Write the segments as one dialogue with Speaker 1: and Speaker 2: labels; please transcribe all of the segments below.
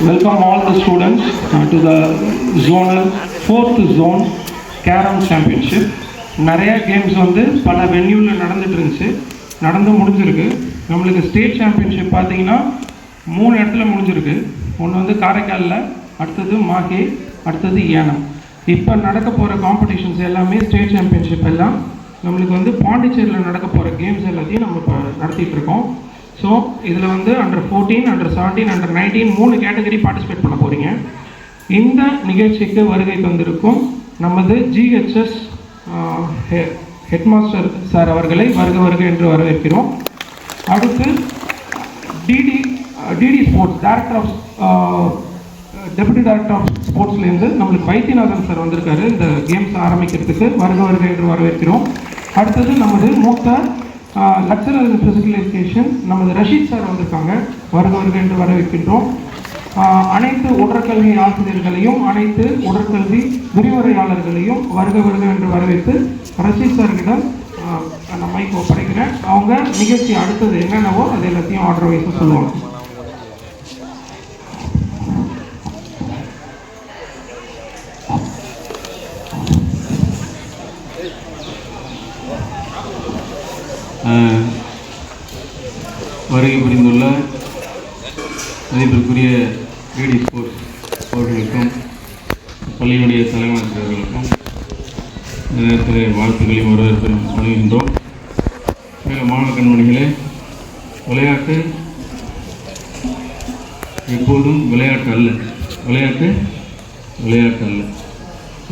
Speaker 1: welcome all the students to the zonal 4th zone carom championship. நிறைய games வந்து பல வென்யூவில் நடந்துட்டு இருந்துச்சு, நடந்து முடிஞ்சிருக்கு. நம்மளுக்கு ஸ்டேட் சாம்பியன்ஷிப் பார்த்தீங்கன்னா 3 இடத்துல முடிஞ்சிருக்கு. ஒன்று வந்து காரைக்காலில், அடுத்தது மாஹே, அடுத்தது ஏனம். இப்போ நடக்க போகிற காம்படிஷன்ஸ் எல்லாமே ஸ்டேட் சாம்பியன்ஷிப் எல்லாம் நம்மளுக்கு வந்து பாண்டிச்சேரியில் நடக்க போகிற கேம்ஸ் எல்லாத்தையும் நம்ம இப்போ நடத்திட்டு இருக்கோம். ஸோ இதில் வந்து under 14, under 17, under 19 3 category participate பண்ண போகிறீங்க. இந்த நிகழ்ச்சிக்கு வருகை தந்திருக்கும் நமது ஜிஹெச்எஸ் ஹெட்மாஸ்டர் சார் அவர்களை வருக என்று வரவேற்கிறோம். அடுத்து DD sports director of deputy director of ஸ்போர்ட்ஸ்லேருந்து நம்மளுக்கு வைத்தியநாதன் சார் வந்திருக்காரு இந்த கேம்ஸ் ஆரம்பிக்கிறதுக்கு. வருக என்று வரவேற்கிறோம். அடுத்தது நமது மூத்த லெக்சரர் இன் ஃபிசிக்கல் எஜுகேஷன் நமது ரஷீத் சார் வந்திருக்காங்க. வருக என்று வரவேற்கின்றோம். அனைத்து உடற்கல்வி ஆசிரியர்களையும் அனைத்து உடற்கல்வி விரிவுரையாளர்களையும் வருக என்று வரவேற்று ரஷீத் சார்கிடம் அந்த மைக் ஒப்படைக்கிறேன். அவங்க நிகழ்ச்சி அடுத்தது என்னென்னவோ அது எல்லாத்தையும் ஆர்டர் வைத்து சொல்லுவாங்க.
Speaker 2: வருகை புரிந்துள்ள மதிப்பிற்குரிய டிடி ஸ்போர்ட்ஸ் அவர்களுக்கும் பள்ளியினுடைய தலைமையாளர்களுக்கும் இந்த நேரத்தில் வாழ்த்துக்களையும் வரவேற்பையும் வழங்குகின்றோம். மேலும் மாணவ கண்மணிகளே, விளையாட்டு எப்போதும் விளையாட்டு அல்ல.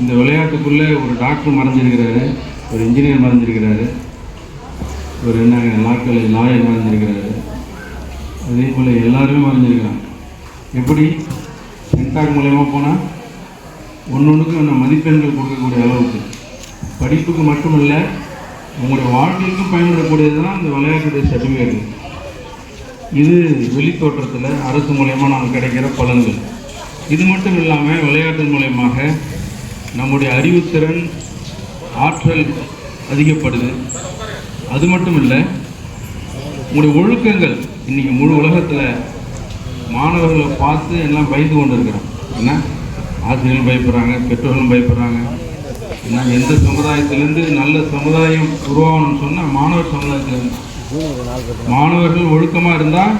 Speaker 2: இந்த விளையாட்டுக்குள்ளே ஒரு டாக்டர் மறைஞ்சிருக்கிறாரு, ஒரு இன்ஜினியர் மறைஞ்சிருக்கிறாரு, ஒரு லாயர் மறைஞ்சிருக்கிறாரு, அதே போல் எல்லாருமே மறைஞ்சிருக்கிறாங்க. எப்படி சென்டாக் மூலயமா போனால் ஒன்றுக்கு நம்ம மதிப்பெண்கள் கொடுக்கக்கூடிய அளவுக்கு படிப்புக்கு மட்டுமல்ல உங்களுடைய வாழ்க்கைக்கும் பயன்படக்கூடியது தான் இந்த விளையாட்டுடைய சர்டிஃபிகேட். இது வெளித்தோற்றத்தில் அரசு மூலயமா நமக்கு கிடைக்கிற பலன்கள். இது மட்டும் இல்லாமல் விளையாட்டு மூலயமாக நம்முடைய அறிவுத்திறன் ஆற்றல் அதிகப்படுது. அது மட்டும் இல்லை, உங்களுடைய ஒழுக்கங்கள் இன்றைக்கி முழு உலகத்தில் மாணவர்களை பார்த்து எல்லாம் பயந்து கொண்டு இருக்கிறோம். என்ன ஆசிரியர்களும் பயப்படுறாங்க, பெற்றோர்களும் பயப்படுறாங்க. ஏன்னா எந்த சமுதாயத்திலேருந்து நல்ல சமுதாயம் உருவாகணும்னு சொன்னால் மாணவர் சமுதாயத்திலேருந்து. மாணவர்கள் ஒழுக்கமாக இருந்தால்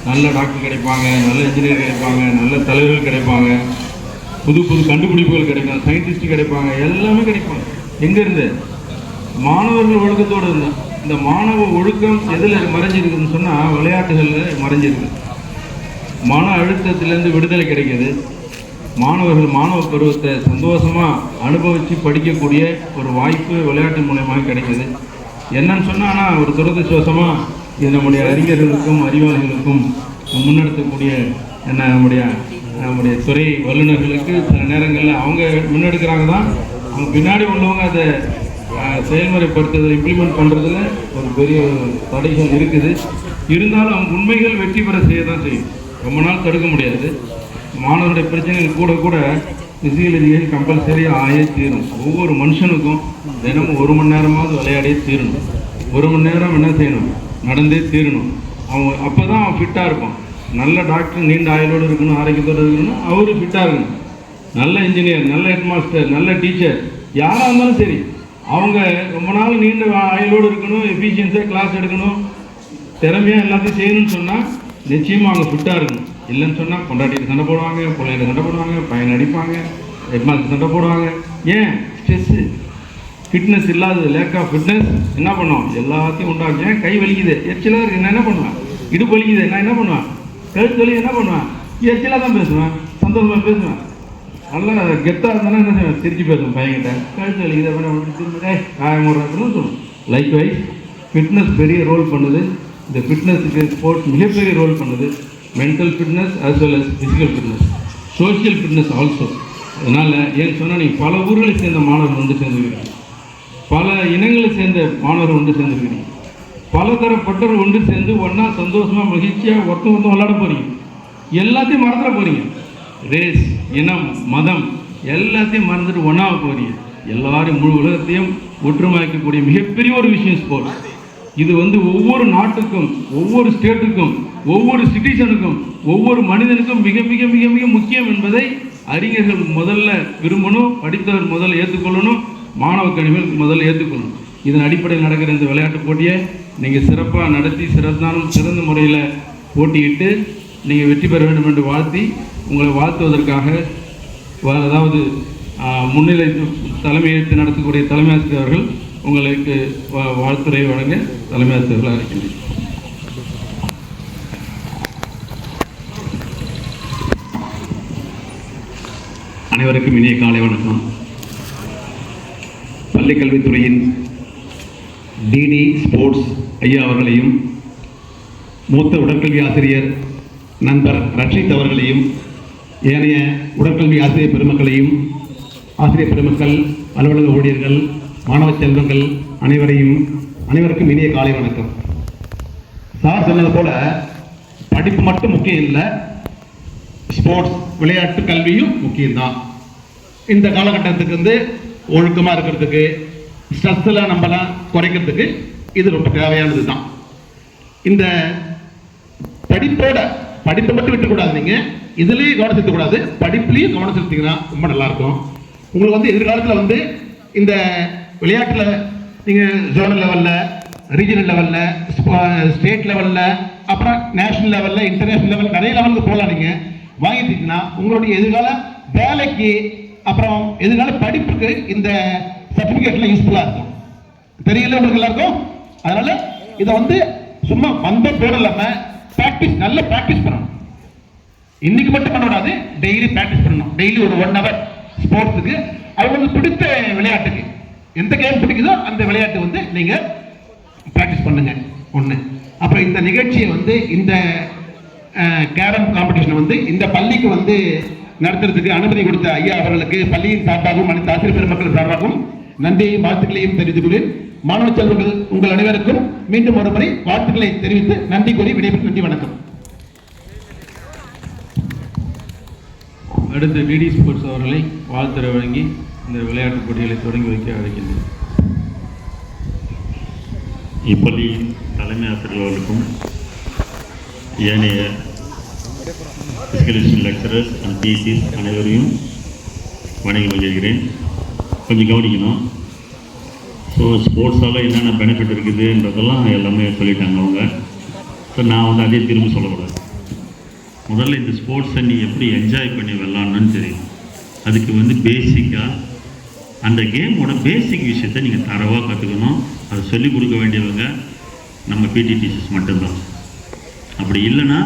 Speaker 2: நல்ல டாக்டர் கிடைப்பாங்க, நல்ல இன்ஜினியர் கிடைப்பாங்க, நல்ல தலைவர்கள் கிடைப்பாங்க, புது கண்டுபிடிப்புகள் கிடைக்கும், சயின்டிஸ்ட் கிடைப்பாங்க, எல்லாமே கிடைப்பாங்க. எங்கேருந்து? மாணவர்கள் ஒழுக்கத்தோடு இருந்தால். இந்த மாணவ ஒழுக்கம் எதில் மறைஞ்சிருக்குதுன்னு சொன்னால் விளையாட்டுகளில் மறைஞ்சிருக்கு. மன அழுத்தத்திலேருந்து விடுதலை கிடைக்கிது. மாணவர்கள் மாணவ பருவத்தை சந்தோஷமாக அனுபவித்து படிக்கக்கூடிய ஒரு வாய்ப்பு விளையாட்டு மூலமாக கிடைக்கிது. என்னன்னு சொன்னால், ஆனால் ஒரு துரதிருஷ்டவசமாக இது நம்முடைய அறிஞர்களுக்கும் அறிவாளிகளுக்கும் முன்னெடுக்கக்கூடிய நம்முடைய துறை வல்லுநர்களுக்கு சில நேரங்களில் அவங்க முன்னெடுக்கிறாங்க தான், அவங்க பின்னாடி உள்ளவங்க அதை செயல்முறைப்படுத்துதல் இம்ப்ளிமெண்ட் பண்ணுறதுல ஒரு பெரிய தடைகள் இருக்குது. இருந்தாலும் அவங்க உண்மைகள் வெற்றி பெற செய்ய தான் செய்யும். ரொம்ப நாள் தடுக்க முடியாது. மாணவருடைய பிரச்சனைகள் கூட ஃபிசிக்கல் எஜுகேஷன் கம்பல்சரியாக ஆயே தீரும். ஒவ்வொரு மனுஷனுக்கும் தினமும் 1 மணி நேரமாவது விளையாடியே தீரணும். 1 மணி நேரம் என்ன செய்யணும்? நடந்தே தீரணும். அவங்க அப்போ தான் அவன் ஃபிட்டாக இருப்பான். நல்ல டாக்டர் நீண்ட ஆயுளோடு இருக்கணும், ஆரோக்கியத்தோடு இருக்கணும், அவரு ஃபிட்டாக இருக்கணும். நல்ல இன்ஜினியர், நல்ல ஹெட்மாஸ்டர், நல்ல டீச்சர் யாராக இருந்தாலும் சரி, அவங்க ரொம்ப நாள் நீண்ட ஆயுளோடு இருக்கணும், எஃபிஷியன்ஸாக கிளாஸ் எடுக்கணும், திறமையாக எல்லாத்தையும் செய்யணும்னு சொன்னால் நிச்சயமாக அவங்க ஃபிட்டாக இருக்கணும். இல்லைன்னு சொன்னால் பொண்டாட்டிக்கு சண்டை போடுவாங்க, பிள்ளைகிட்ட சண்டை போடுவாங்க, பையன் அடிப்பாங்க, ஹெட்மாஸ்டர் சண்டை போடுவாங்க. ஏன்? ஸ்ட்ரெஸ்ஸு. ஃபிட்னஸ் இல்லாதது, லேக் ஆஃப் ஃபிட்னஸ் என்ன பண்ணுவோம்? எல்லாத்தையும் உண்டாக்கும். ஏன்? கை வலிக்குது, எரிச்சலாக இருக்குது, நான் என்ன பண்ணுவேன்? இடுப்பு வலிக்குது, நான் என்ன பண்ணுவேன்? கழுத்து வலி, என்ன பண்ணுவேன்? எரிச்சலாக தான் பேசுவேன், சந்தோஷமாக பேசுவேன். நல்லா கெத்தாக இருந்தாலும் என்ன செய்வேன்? சிரிச்சு பேசுவேன் பையன்கிட்ட. கழுத்து வலிக்குது அப்படின்னு திரும்ப காயமுறாதுன்னு சொல்லணும். லைக்வைஸ் ஃபிட்னஸ் பெரிய ரோல் பண்ணுது. இந்த ஃபிட்னஸுக்கு ஸ்போர்ட்ஸ் மிகப்பெரிய ரோல் பண்ணுது. Mental fitness as well as physical fitness, social fitness also. அதனால் ஏன்னு சொன்னால் நீங்கள் பல ஊர்களை சேர்ந்த மாணவர்கள் வந்து சேர்ந்துருக்கிறீங்க, பல இனங்களை சேர்ந்த மாணவர்கள் வந்து சேர்ந்துருக்கிறீங்க, பல தரப்பட்டவர்கள் ஒன்று சேர்ந்து ஒன்றா சந்தோஷமாக மகிழ்ச்சியாக ஒருத்தம் விளையாட போகிறீங்க. எல்லாத்தையும் மறந்துட போகிறீங்க. ரேஸ், இனம், மதம் எல்லாத்தையும் மறந்துட்டு ஒன்றாக போகிறீங்க. எல்லாரும் முழு உலகத்தையும் ஒற்றுமைக்கக்கூடிய மிகப்பெரிய ஒரு விஷயம் ஸ்போர்ட்ஸ். இது ஒவ்வொரு நாட்டுக்கும், ஒவ்வொரு ஸ்டேட்டுக்கும், ஒவ்வொரு சிட்டிசனுக்கும், ஒவ்வொரு மனிதனுக்கும் மிக மிக மிக மிக முக்கியம் என்பதை அறிஞர்கள் முதல்ல விரும்பணும், படித்தவர் முதல்ல ஏற்றுக்கொள்ளணும், மாணவ கணிகள் முதல்ல ஏற்றுக்கொள்ளணும். இதன் அடிப்படையில் நடக்கிற இந்த விளையாட்டு போட்டியை நீங்கள் சிறப்பாக நடத்தி சிறந்த முறையில் போட்டியிட்டு நீங்கள் வெற்றி பெற வேண்டும் என்று வாழ்த்தி உங்களை வாழ்த்துவதற்காக அதாவது முன்னிலை தலைமையேற்று நடத்தக்கூடிய தலைமை ஆசிரியர் அவர்கள் உங்களுக்கு வாழ்த்துறை வழங்க தலைமை ஆசிரியர்கள் அழைக்கின்றேன்.
Speaker 3: அனைவருக்கும் இனிய காலை வணக்கம். பள்ளிக்கல்வித்துறையின் டிடி ஸ்போர்ட்ஸ் ஐயா அவர்களையும், மூத்த உடற்கல்வி ஆசிரியர் நண்பர் ரஷீத் அவர்களையும், ஏனைய உடற்கல்வி ஆசிரியர் பெருமக்களையும், ஆசிரியர் பெருமக்கள், அலுவலக ஊழியர்கள், மாணவ செல்வங்கள் அனைவருக்கும் இனிய காலை வணக்கம். சார் சொன்னது போல படிப்பு மட்டும் முக்கியம் இல்லை, ஸ்போர்ட்ஸ் விளையாட்டு கல்வியும் முக்கியம்தான். இந்த காலகட்டத்துக்கு ஒழுக்கமாக இருக்கிறதுக்கு, ஸ்ட்ரெஸ்ஸெல்லாம் நம்மலாம் குறைக்கிறதுக்கு இது ரொம்ப தேவையானது தான். இந்த படிப்பை மட்டும் விட்டுக்கூடாது, நீங்கள் இதுலேயும் கவனம் செலுத்தக்கூடாது, படிப்புலேயும் கவனம் செலுத்திங்கன்னா ரொம்ப நல்லாயிருக்கும். உங்களுக்கு எதிர்காலத்தில் இந்த விளையாட்டில் நீங்கள் ஜோனல் லெவலில், ரீஜனல் லெவலில், ஸ்டேட் லெவலில், அப்புறம் நேஷனல் லெவலில், இன்டர்நேஷனல் லெவலில் நிறைய லெவலுக்கு போகலாம். நீங்கள் வாங்கிட்டீங்கன்னா உங்களுடைய எதிர்கால வேலைக்கு, அப்புறம் எதிர்கால படிப்புக்கு இந்த சர்டிஃபிகேட்லாம் யூஸ்ஃபுல்லாக இருக்கும். தெரியல உங்களுக்கு எல்லாருக்கும். அதனால் இதை சும்மா போட இல்லாமல் நல்ல ப்ராக்டிஸ் பண்ணணும். இன்னைக்கு மட்டும் பண்ணக்கூடாது, டெய்லி ப்ராக்டிஸ் பண்ணணும். டெய்லி ஒரு 1 hour ஸ்போர்ட்ஸுக்கு, அவங்களுக்கு பிடித்த விளையாட்டுக்கு எந்த கேம் பிடிக்குதோ அந்த விளையாட்டு நீங்கள் ப்ராக்டிஸ் பண்ணுங்க ஒன்று. அப்புறம் இந்த நிகழ்ச்சியை இந்த கேரம் காம்படிஷனை இந்த பள்ளிக்கு நடத்துறதுக்கு அனுமதி கொடுத்த ஐயா அவர்களுக்கு பள்ளியின் சார்பாகவும் அனைத்து ஆசிரியர் பெருமக்கள் சார்பாகவும் நன்றியையும் வாழ்த்துக்களையும் தெரிவித்துக் கொள்கிறேன். மாணவ செல்வங்கள் உங்கள் அனைவருக்கும் மீண்டும் ஒரு முறை வாழ்த்துக்களை தெரிவித்து நன்றி கூறி விடைபெற்று நன்றி, வணக்கம்.
Speaker 2: அடுத்து டிடி ஸ்போர்ட்ஸ் அவர்களை வாழ்த்துறை வழங்கி இந்த விளையாட்டுப் போட்டிகளை தொடங்கி வைக்க அழைக்கின்றேன்.
Speaker 4: இப்பள்ளியின் தலைமை ஆசிரியர்களுக்கும் ஏனைய பிசிக்கல் லெக்சரர்ஸ் அண்ட் பிசிஸ் அனைவரையும் வணங்கி மகிழ்கிறேன். கொஞ்சம் கவனிக்கணும். ஸோ ஸ்போர்ட்ஸால் என்னென்ன பெனிஃபிட் இருக்குதுன்றதெல்லாம் எல்லாமே சொல்லிட்டாங்க அவங்க. ஸோ நான் அதே திரும்ப சொல்லக்கூடாது. முதல்ல இந்த ஸ்போர்ட்ஸை நீ எப்படி என்ஜாய் பண்ணி விளாட்ணுன்னு தெரியும். அதுக்கு பேசிக்காக அந்த கேமோட பேசிக் விஷயத்தை நீங்கள் தரவாக கற்றுக்கணும். அதை சொல்லிக் கொடுக்க வேண்டியவங்க நம்ம பிடி டீச்சர்ஸ் மட்டும்தான். அப்படி இல்லைன்னா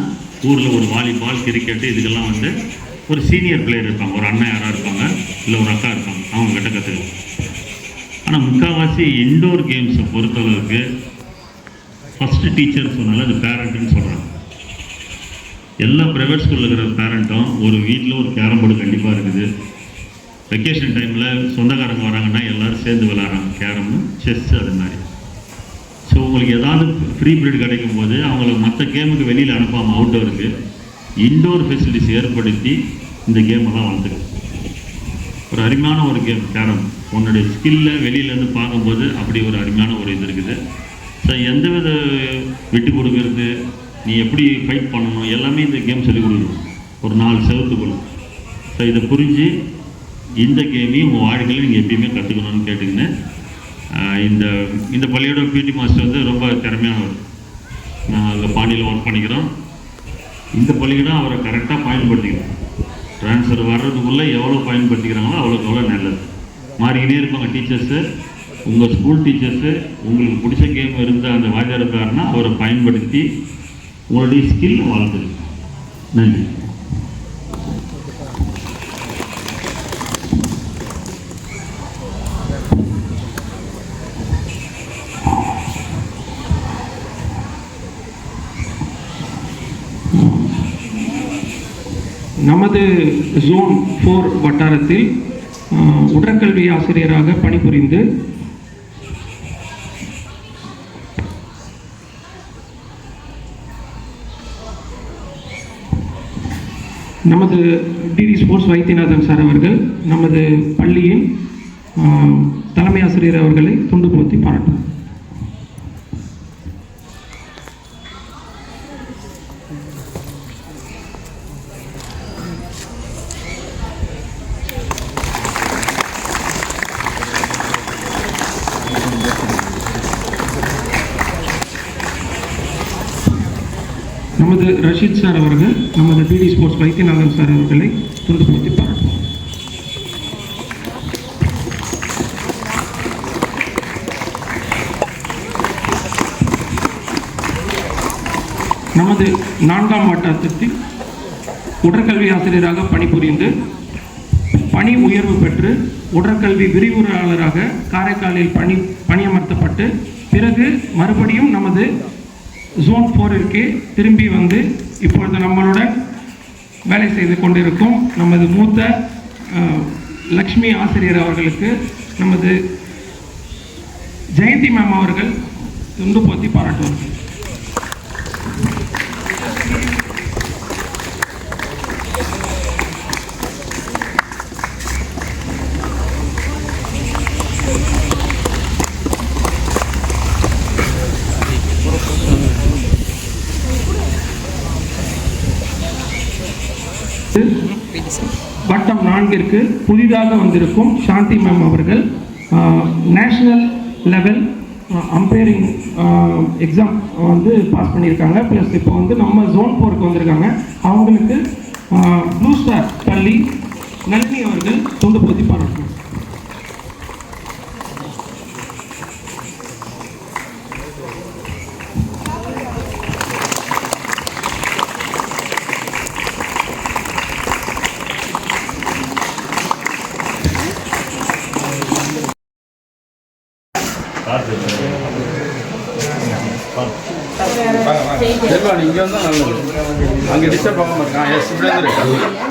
Speaker 4: ஊரில் ஒரு வாலிபால், கிரிக்கெட்டு இதுக்கெல்லாம் ஒரு சீனியர் பிளேயர் இருப்பாங்க, ஒரு அண்ணன் யாராக இருப்பாங்க, இல்லை ஒரு அக்கா இருப்பாங்க, அவங்கக்கிட்ட கற்றுக்கலாம். ஆனால் முக்கால்வாசி இன்டோர் கேம்ஸை பொறுத்தளவுக்கு ஃபஸ்ட்டு டீச்சர் சொன்னால அது பேரண்ட்டுன்னு சொல்கிறாங்க. எல்லா ப்ரைவேட் ஸ்கூலில் இருக்கிற பேரண்ட்டும் ஒரு வீட்டில் ஒரு கேரம் போர்டு கண்டிப்பாக இருக்குது. வெக்கேஷன் டைமில் சொந்தக்காரங்க வராங்கன்னா எல்லோரும் சேர்ந்து விளையாடுறாங்க, கேரமு, செஸ்ஸு, அது மாதிரி. ஸோ உங்களுக்கு ஏதாவது ஃப்ரீ பீரியட் கிடைக்கும் போது அவங்கள மற்ற கேமுக்கு வெளியில் அனுப்பாமல் அவுட்டோருக்கு இன்டோர் ஃபெசிலிட்டிஸ் ஏற்படுத்தி இந்த கேமெல்லாம் வளர்த்துக்கலாம். ஒரு அருமையான ஒரு கேம் கேரம். உன்னுடைய ஸ்கில்லை வெளியிலேருந்து பார்க்கும்போது அப்படி ஒரு அருமையான ஒரு இது இருக்குது. ஸோ எந்தவித விட்டு கொடுக்கறது, நீ எப்படி ஃபைட் பண்ணணும், எல்லாமே இந்த கேம் சொல்லிக் கொடுக்கணும். ஒரு 4 செவத்துக்குள்ள. ஸோ இதை புரிஞ்சு இந்த கேமையும் உங்கள் வாழ்க்கையில் நீங்கள் எப்பயுமே கற்றுக்கணும்னு கேட்டிங்கன்னு இந்த பள்ளியோட பிடி மாஸ்டர் ரொம்ப திறமையானவர். நான் அதில் பாண்டியில் ஒர்க் பண்ணிக்கிறோம். இந்த பள்ளிக்கூடம் அவரை கரெக்டாக பயன்படுத்திக்கிறோம். ட்ரான்ஸ்ஃபர் வர்றதுக்குள்ளே எவ்வளோ பயன்படுத்திக்கிறாங்களோ அவ்வளோக்கு அவ்வளோ நல்லது. மாறிக்கிட்டே இருப்பாங்க டீச்சர்ஸு. உங்கள் ஸ்கூல் டீச்சர்ஸு உங்களுக்கு பிடிச்ச கேம் இருந்த அந்த வாத்தியார் இருக்காருன்னா அவரை பயன்படுத்தி உங்களுடைய ஸ்கில் வளர்த்துருக்கு. நன்றி.
Speaker 1: நமது ஜோன் 4 வட்டாரத்தில் உடற்கல்வி ஆசிரியராக பணிபுரிந்து நமது டிடி ஸ்போர்ட்ஸ் வைத்தியநாதன் சார் அவர்கள் நமது பள்ளியின் தலைமை ஆசிரியர் அவர்களை துண்டு போத்தி பாராட்டுவார். நமது ரஷீத் சார் அவர்கள் நமது டிடி ஸ்போர்ட்ஸ் வைத்தியநாதன் சார் அவர்களை துண்டு போற்றி பாராட்டுவோம். நமது 4ஆம் வட்டத்தில் உடற்கல்வி ஆசிரியராக பணிபுரிந்து பணி உயர்வு பெற்று உடற்கல்வி விரிவுரையாளராக காரைக்காலில் பணியமர்த்தப்பட்டு பிறகு மறுபடியும் நமது ஜோன் 4ற்கு திரும்பி வந்து இப்பொழுது நம்மளுடன் வேலை செய்து கொண்டிருக்கும் நமது மூத்த லக்ஷ்மி ஆசிரியர் அவர்களுக்கு நமது ஜெயந்தி மேம் அவர்கள் துண்டு போற்றி பாராட்டுவார்கள். வட்டம் 4ற்கு புதிதாக வந்திருக்கும் சாந்தி மேம் அவர்கள் நேஷனல் லெவல் அம்பையரிங் எக்ஸாம் வந்து பாஸ் பண்ணியிருக்காங்க. ப்ளஸ் இப்போ வந்து நம்ம ஜோன் 4க்கு வந்திருக்காங்க. அவங்களுக்கு ப்ளூ ஸ்டார் பள்ளி நளினி அவர்கள் தொண்டு போற்றி பாராட்டுறாங்க.
Speaker 2: இங்கே வந்தால் நல்லது. அங்கே டிஸ்டர்ப் ஆகாம இருக்கான். எஸ் இப்படி இருக்கு.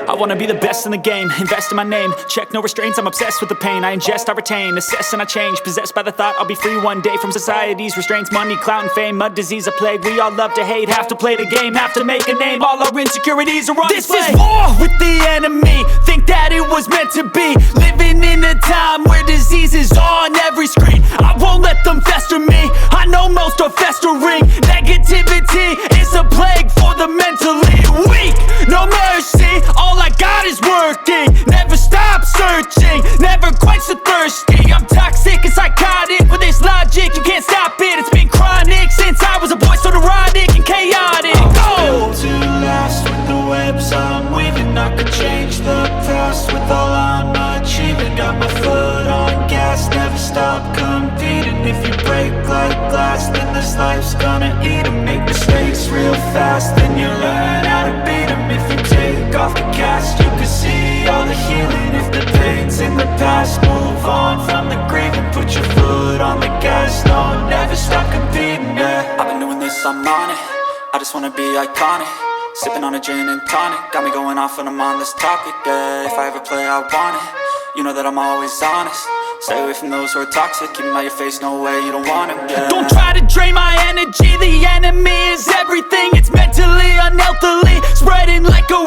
Speaker 5: I wanna be the best in the game, invest in my name. Check no restraints, I'm obsessed with the pain. I ingest, I retain, assess and I change. Possessed by the thought I'll be free one day from society's restraints. Money, clout and fame, a disease, a plague. We all love to hate, have to play the game, have to make a name. All our insecurities are on display. This is war with the enemy, think that it was meant to be. Living in a time where disease is on every screen. I won't let them fester me, I know most are festering. Negativity is a plague for the mentally weak. No mercy, all I got is working. Never stop searching, never quench the thirsty. I'm toxic and psychotic with this logic, you can't stop it. It's been chronic since I was a boy, so neurotic and chaotic. Go! Built to last with the webs I'm weaving. I could change the past with all I'm achieving. Got my foot on gas, never stop competing. If you break like glass, then this life's gonna eat 'em. Make mistakes real fast, then you learn how to beat 'em. If you take off the cast, you can see all the healing. If the pain's in the past, move on from the grave and put your foot on the gas. No, never stop competing, yeah. I've been doing this, I'm on it. I just wanna be iconic. Sipping on a gin and tonic, got me going off when I'm on this topic, yeah. If I ever play, I want it. You know that I'm always honest. Stay away from those who are toxic, keep them out your face, no way, you don't want them, yeah. Don't try to drain my energy, the enemy is everything. It's mentally, unhealthily, spreading like a